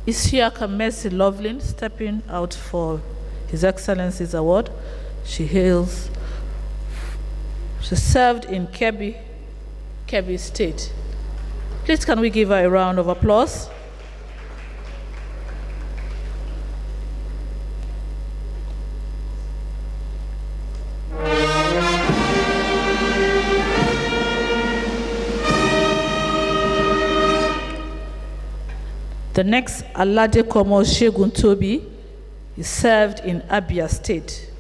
Isiaka Mercy Loveland, stepping out for His Excellency's Award. She served in Kebbi State. Please, can we give her a round of applause? The next, Aladekomo Shegun Tobi, he served in Abia State.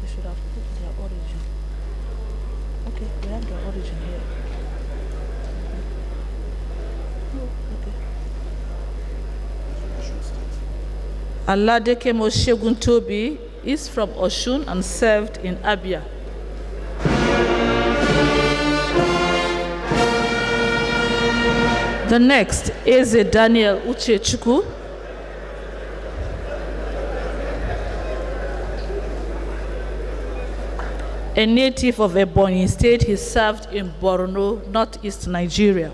They should have put their origin. Okay, they have their origin here. Okay. Aladekemo Shegun Tobi is from Osun and served in Abia. The next is Daniel Uchechukwu. A native of Ebonyi State, he served in Borno, northeast Nigeria.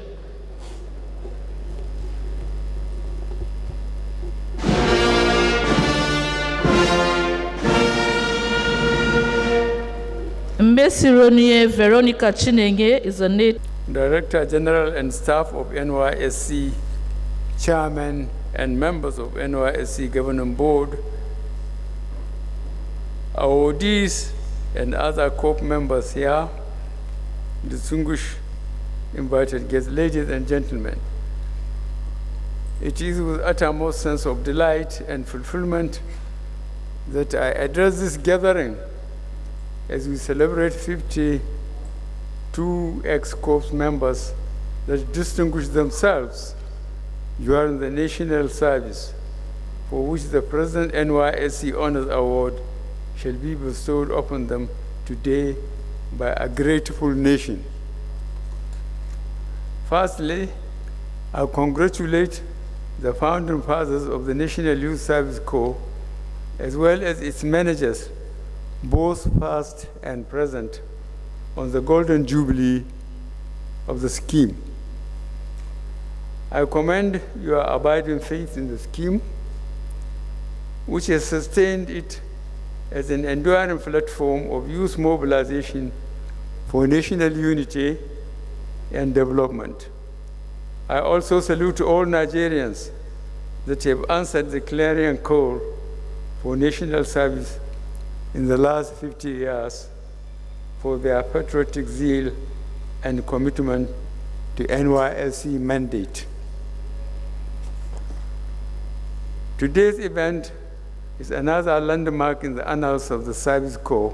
Mbesironie Veronica Chinenge is a native. Director General and staff of NYSC, Chairman and members of NYSC Governing Board, awardees and other COPE members here, distinguished invited guests, ladies and gentlemen. It is with uttermost sense of delight and fulfillment that I address this gathering as we celebrate 52 ex-corps members that distinguished themselves during the national service, for which the present NYSC Honors Award shall be bestowed upon them today by a grateful nation. Firstly, I congratulate the founding fathers of the National Youth Service Corps, as well as its managers, both past and present, on the golden jubilee of the scheme. I commend your abiding faith in the scheme, which has sustained it as an enduring platform of youth mobilization for national unity and development. I also salute all Nigerians that have answered the clarion call for national service in the last 50 years for their patriotic zeal and commitment to NYSC mandate. Today's event is another landmark in the annals of the Service Corps,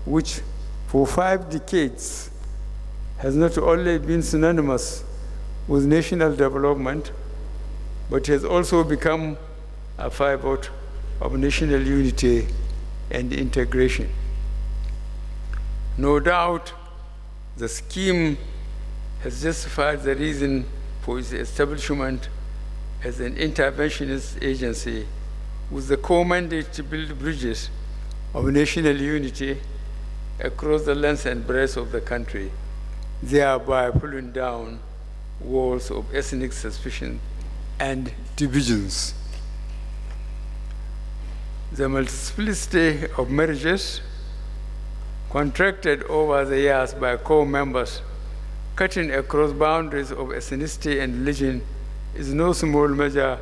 which for 5 decades has not only been synonymous with national development, but has also become a pivot of national unity and integration. No doubt, the scheme has justified the reason for its establishment as an interventionist agency with the core mandate to build bridges of national unity across the length and breadth of the country, thereby pulling down walls of ethnic suspicion and divisions. The multiplicity of marriages contracted over the years by core members cutting across boundaries of ethnicity and religion is no small measure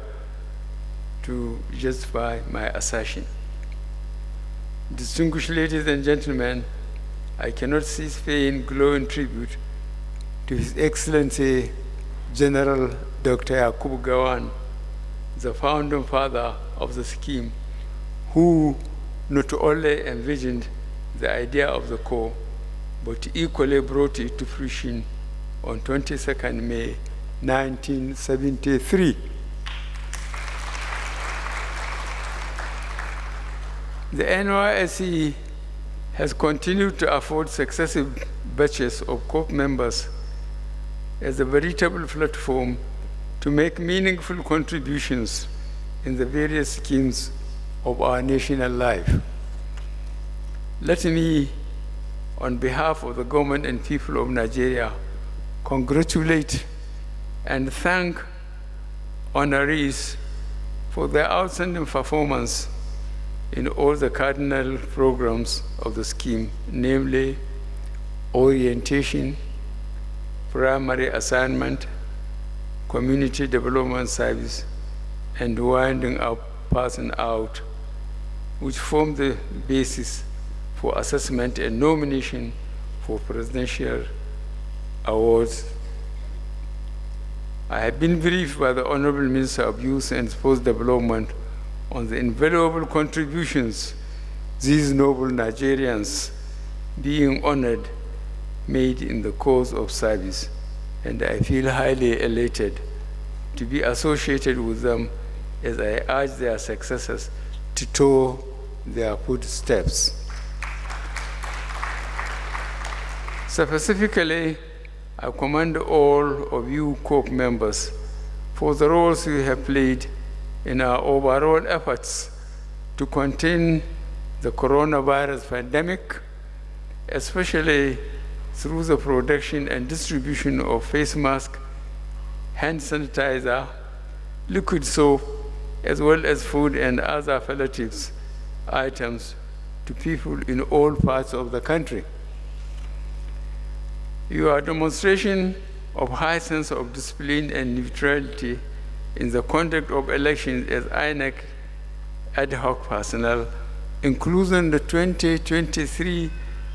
to justify my assertion. Distinguished ladies and gentlemen, I cannot cease paying glowing tribute to His Excellency General Dr. Yakubu Gowon, the founding father of the scheme, who not only envisioned the idea of the Corps, but equally brought it to fruition on 22nd May 1973. The NYSC has continued to afford successive batches of COPE members as a veritable platform to make meaningful contributions in the various schemes of our national life. Let me, on behalf of the government and people of Nigeria, congratulate and thank honorees for their outstanding performance in all the cardinal programs of the scheme, namely orientation, primary assignment, community development service, and winding up, passing out, which form the basis for assessment and nomination for presidential awards. I have been briefed by the Honorable Minister of Youth and Sports Development on the invaluable contributions these noble Nigerians being honored made in the course of service, and I feel highly elated to be associated with them as I urge their successors to toe their footsteps. Specifically, I commend all of you COPE members for the roles you have played in our overall efforts to contain the coronavirus pandemic, especially through the production and distribution of face masks, hand sanitizer, liquid soap, as well as food and other palliative items to people in all parts of the country. Your demonstration of high sense of discipline and neutrality in the conduct of elections as INEC ad hoc personnel, including the 2023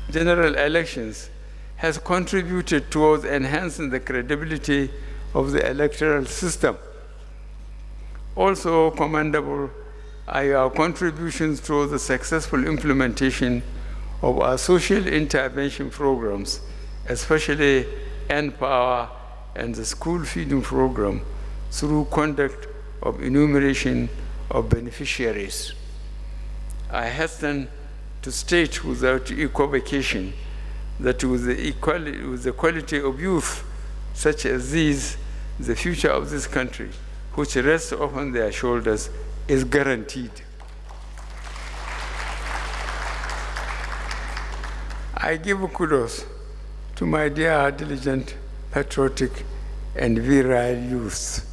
general elections, has contributed towards enhancing the credibility of the electoral system. Also commendable are your contributions towards the successful implementation of our social intervention programs, especially N-Power and the school feeding program, through conduct of enumeration of beneficiaries. I hasten to state without equivocation that with the quality of youth such as these, the future of this country, which rests upon their shoulders, is guaranteed. I give kudos to my dear, diligent, patriotic, and virile youth.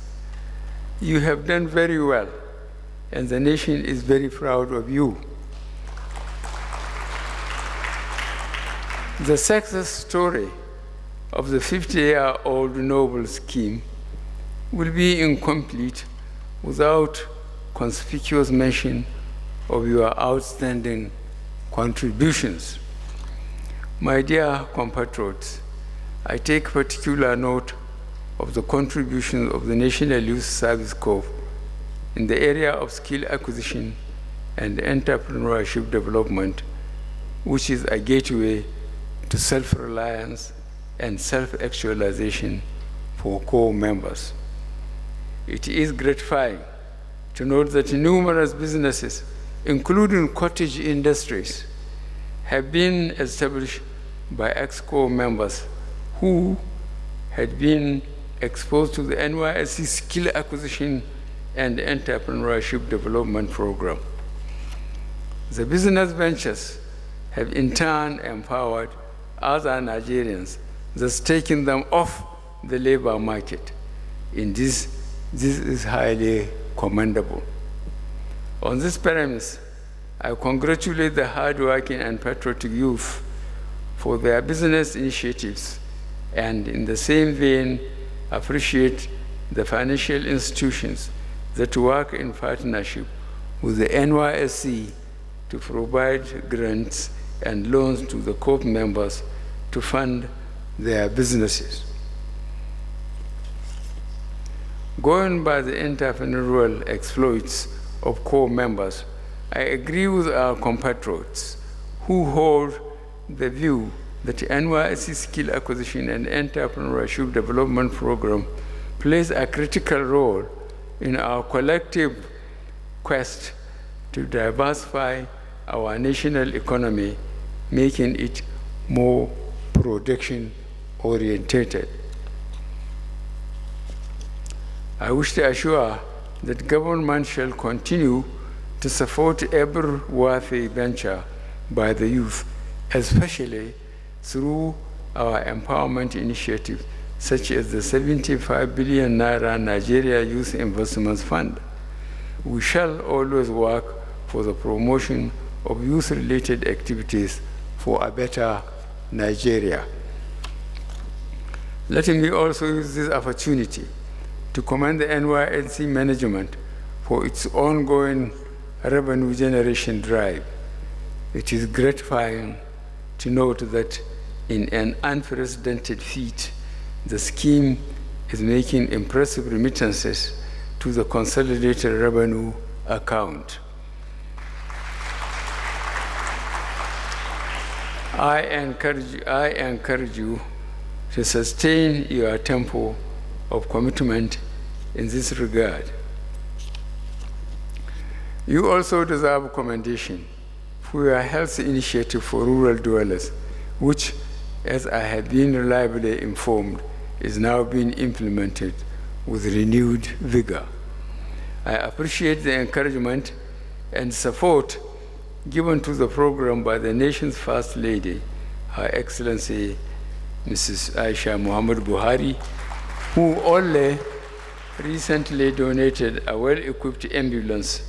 You have done very well, and the nation is very proud of you. The success story of the 50-year-old Noble scheme will be incomplete without conspicuous mention of your outstanding contributions. My dear compatriots, I take particular note of the contributions of the National Youth Service Corps in the area of skill acquisition and entrepreneurship development, which is a gateway to self-reliance and self-actualization for core members. It is gratifying to note that numerous businesses, including cottage industries, have been established by ex-core members who had been exposed to the NYSC Skill Acquisition and Entrepreneurship Development Program. The business ventures have in turn empowered other Nigerians, thus taking them off the labor market. In this is highly commendable. On this premise, I congratulate the hardworking and patriotic youth for their business initiatives, and in the same vein, appreciate the financial institutions that work in partnership with the NYSC to provide grants and loans to the COPE members to fund their businesses. Going by the entrepreneurial exploits of core members, I agree with our compatriots who hold the view that the NYSC Skill Acquisition and Entrepreneurship Development Program plays a critical role in our collective quest to diversify our national economy, making it more production-oriented. I wish to assure that government shall continue to support every worthy venture by the youth, especially through our empowerment initiative, such as the 75 billion naira Nigeria Youth Investments Fund. We shall always work for the promotion of youth-related activities for a better Nigeria. Let me also use this opportunity to commend the NYSC management for its ongoing revenue generation drive. It is gratifying to note that in an unprecedented feat, the scheme is making impressive remittances to the consolidated revenue account. I encourage you to sustain your tempo of commitment in this regard. You also deserve commendation for your health initiative for rural dwellers, which, as I have been reliably informed, is now being implemented with renewed vigor. I appreciate the encouragement and support given to the program by the nation's First Lady, Her Excellency Mrs. Muhammadu Buhari, who only recently donated a well-equipped ambulance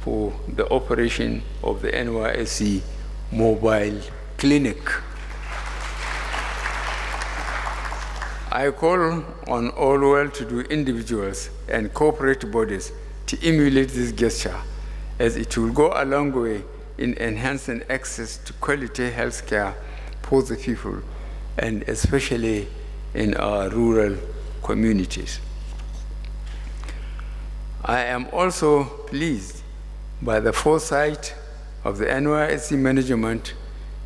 for the operation of the NYSC mobile clinic. I call on all well-to-do individuals and corporate bodies to emulate this gesture, as it will go a long way in enhancing access to quality health care for the people, and especially in our rural communities. I am also pleased by the foresight of the NYSC management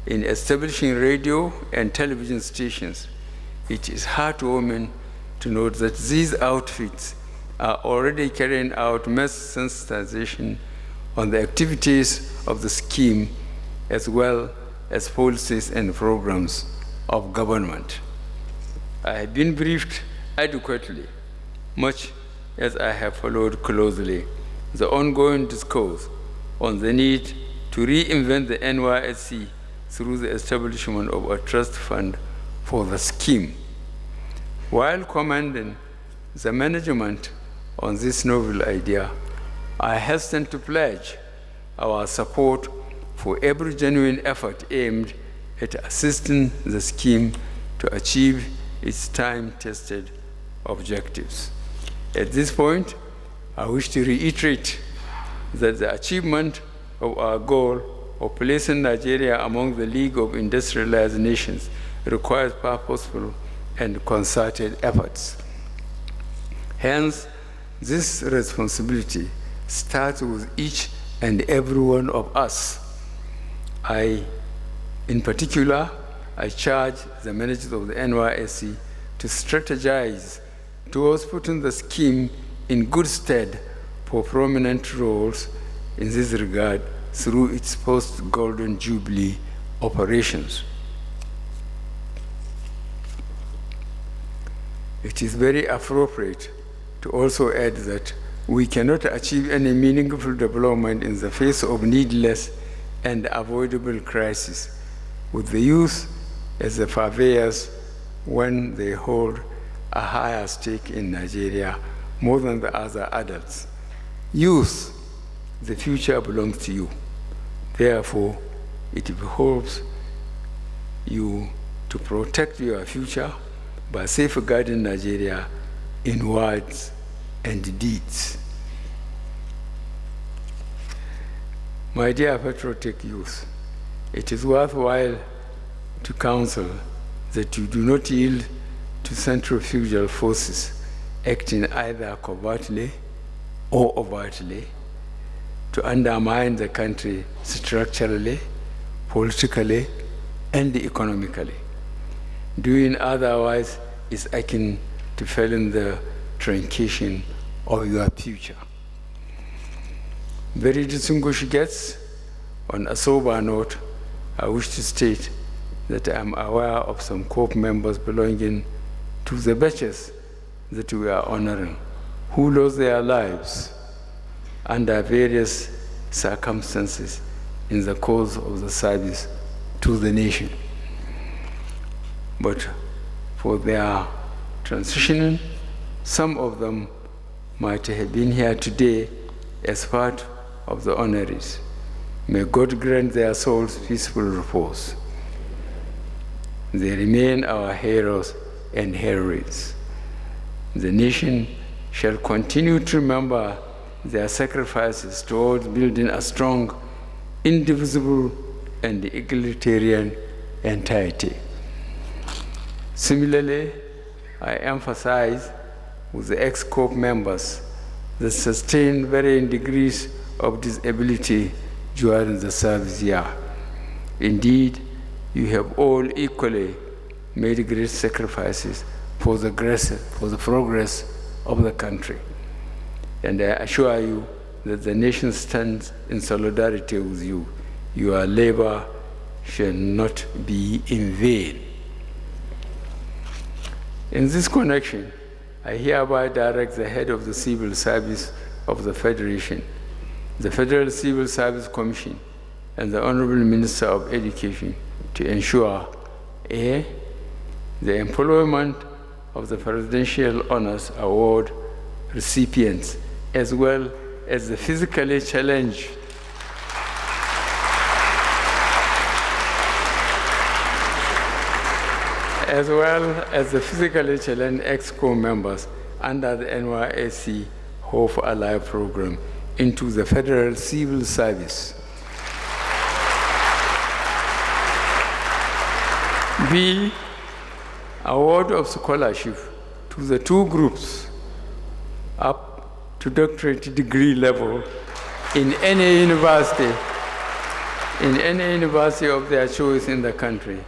in establishing radio and television stations. It is heartwarming to note that these outfits are already carrying out mass sensitization on the activities of the scheme, as well as policies and programs of government. I have been briefed adequately, much as I have followed closely the ongoing discourse on the need to reinvent the NYSC through the establishment of a trust fund for the scheme. While commending the management on this novel idea, I hasten to pledge our support for every genuine effort aimed at assisting the scheme to achieve its time-tested objectives. At this point, I wish to reiterate that the achievement of our goal of placing Nigeria among the League of Industrialized Nations requires purposeful and concerted efforts. Hence, this responsibility starts with each and every one of us. In particular, I charge the managers of the NYSC to strategize towards putting the scheme in good stead for prominent roles in this regard through its post-Golden Jubilee operations. It is very appropriate to also add that we cannot achieve any meaningful development in the face of needless and avoidable crisis, with the youth as the purveyors when they hold a higher stake in Nigeria more than the other adults. Youth, the future belongs to you. Therefore, it behoves you to protect your future by safeguarding Nigeria in words and deeds. My dear patriotic youth, it is worthwhile to counsel that you do not yield to centrifugal forces acting either covertly or overtly to undermine the country structurally, politically, and economically. Doing otherwise is akin to failing the truncation of your future. Very distinguished guests, on a sober note, I wish to state that I am aware of some COPE members belonging to the batches that we are honoring, who lost their lives under various circumstances in the course of the service to the nation. But for their transitioning. Some of them might have been here today as part of the honorees. May God grant their souls peaceful repose. They remain our heroes and heroines. The nation shall continue to remember their sacrifices towards building a strong, indivisible, and egalitarian entity. Similarly, I emphasize with the ex-corps members the sustained varying degrees of disability during the service year. Indeed, you have all equally made great sacrifices for the progress of the country. And I assure you that the nation stands in solidarity with you. Your labor shall not be in vain. In this connection, I hereby direct the head of the Civil Service of the Federation, the Federal Civil Service Commission, and the Honorable Minister of Education to ensure A, the employment of the Presidential Honors Award recipients, as well as the physically challenged ex-corps members under the NYSC Hope Alive Programme into the Federal Civil Service. B, award of scholarship to the two groups up to doctorate degree level in any university of their choice in the country.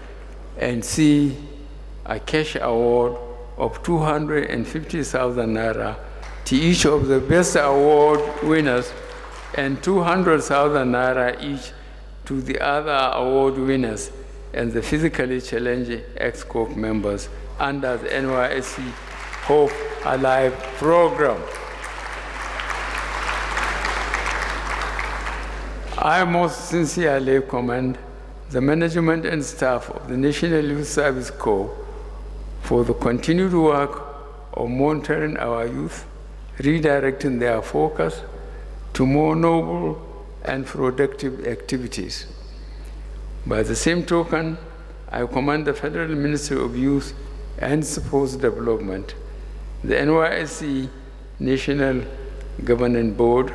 And C, a cash award of 250,000 naira to each of the best award winners and 200,000 naira each to the other award winners and the physically challenged ex-corps members under the NYSC Hope Alive Programme. I most sincerely commend the management and staff of the National Youth Service Corps for the continued work of monitoring our youth, redirecting their focus to more noble and productive activities. By the same token, I commend the Federal Ministry of Youth and Sports Development, the NYSC National Governing Board,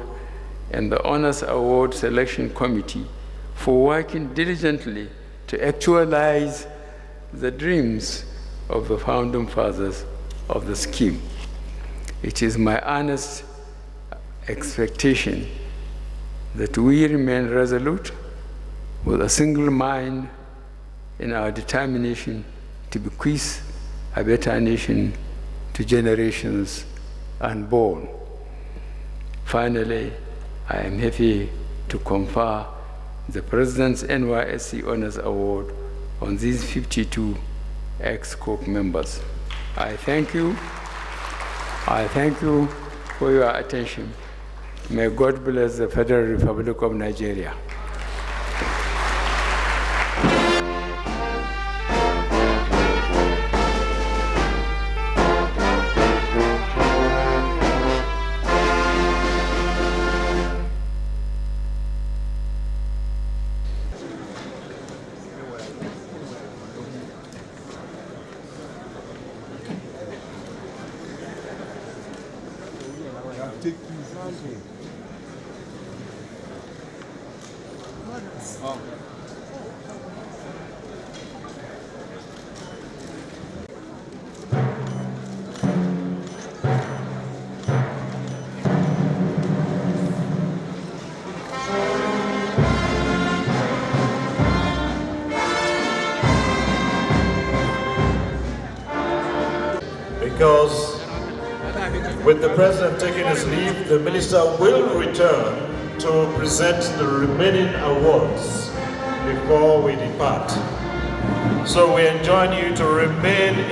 and the Honors Award Selection Committee for working diligently to actualize the dreams of the founding fathers of the scheme. It is my earnest expectation that we remain resolute with a single mind in our determination to bequeath a better nation to generations unborn. Finally, I am happy to confer the President's NYSC Honors Award on these 52 ex-corps members. I thank you for your attention. May God bless the Federal Republic of Nigeria. Because with the President taking his leave, the Minister will return to present the remaining awards before we depart. So we enjoin you to remain in